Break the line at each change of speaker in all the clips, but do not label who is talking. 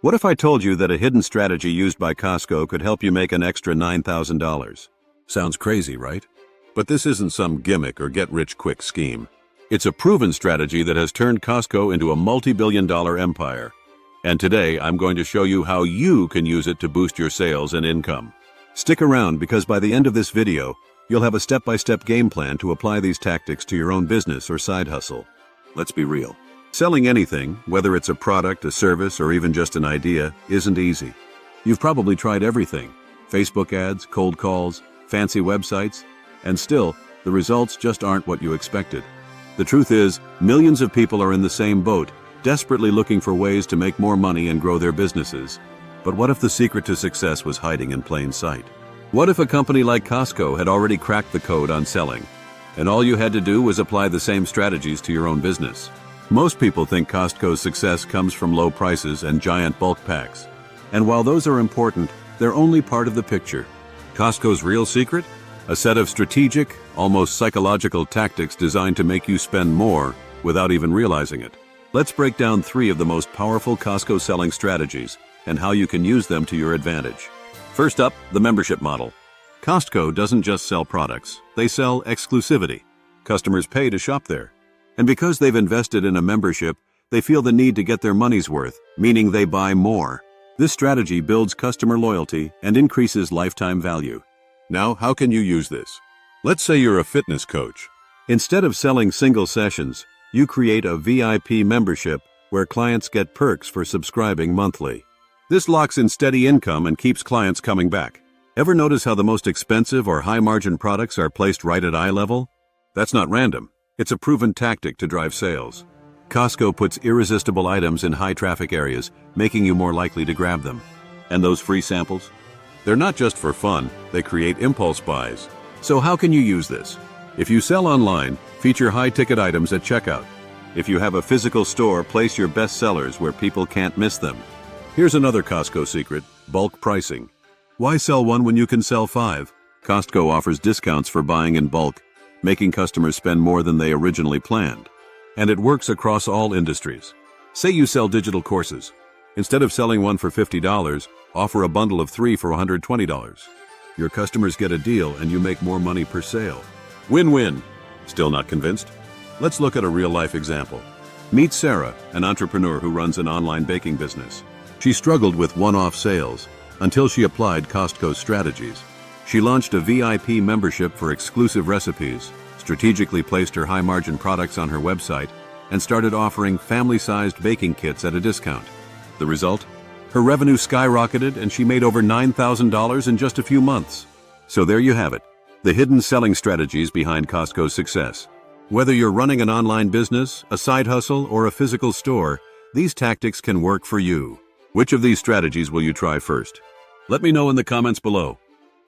What if I told you that a hidden strategy used by Costco could help you make an extra $9,000? Sounds crazy, right? But this isn't some gimmick or get-rich-quick scheme. It's a proven strategy that has turned Costco into a multi-billion-dollar empire. And today, I'm going to show you how you can use it to boost your sales and income. Stick around because by the end of this video, you'll have a step-by-step game plan to apply these tactics to your own business or side hustle. Let's be real. Selling anything, whether it's a product, a service, or even just an idea, isn't easy. You've probably tried everything: Facebook ads, cold calls, fancy websites, and still, the results just aren't what you expected. The truth is, millions of people are in the same boat, desperately looking for ways to make more money and grow their businesses. But what if the secret to success was hiding in plain sight? What if a company like Costco had already cracked the code on selling, and all you had to do was apply the same strategies to your own business? Most people think Costco's success comes from low prices and giant bulk packs. And while those are important, they're only part of the picture. Costco's real secret? A set of strategic, almost psychological tactics designed to make you spend more without even realizing it. Let's break down 3 of the most powerful Costco selling strategies and how you can use them to your advantage. First up, the membership model. Costco doesn't just sell products, they sell exclusivity. Customers pay to shop there. And because they've invested in a membership, they feel the need to get their money's worth, meaning they buy more. This strategy builds customer loyalty and increases lifetime value. Now, how can you use this? Let's say you're a fitness coach. Instead of selling single sessions, you create a VIP membership where clients get perks for subscribing monthly. This locks in steady income and keeps clients coming back. Ever notice how the most expensive or high-margin products are placed right at eye level? That's not random. It's a proven tactic to drive sales. Costco puts irresistible items in high-traffic areas, making you more likely to grab them. And those free samples? They're not just for fun, they create impulse buys. So how can you use this? If you sell online, feature high-ticket items at checkout. If you have a physical store, place your best sellers where people can't miss them. Here's another Costco secret: bulk pricing. Why sell one when you can sell 5? Costco offers discounts for buying in bulk, making customers spend more than they originally planned. And it works across all industries. Say you sell digital courses. Instead of selling one for $50, offer a bundle of 3 for $120. Your customers get a deal and you make more money per sale. Win-win. Still not convinced? Let's look at a real-life example. Meet Sarah, an entrepreneur who runs an online baking business. She struggled with one-off sales until she applied Costco's strategies. She launched a VIP membership for exclusive recipes, strategically placed her high-margin products on her website, and started offering family-sized baking kits at a discount. The result? Her revenue skyrocketed and she made over $9,000 in just a few months. So there you have it, the hidden selling strategies behind Costco's success. Whether you're running an online business, a side hustle, or a physical store, these tactics can work for you. Which of these strategies will you try first? Let me know in the comments below.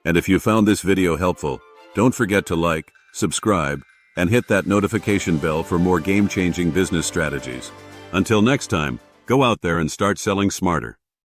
And if you found this video helpful, don't forget to like, subscribe, and hit that notification bell for more game-changing business strategies. Until next time, go out there and start selling smarter.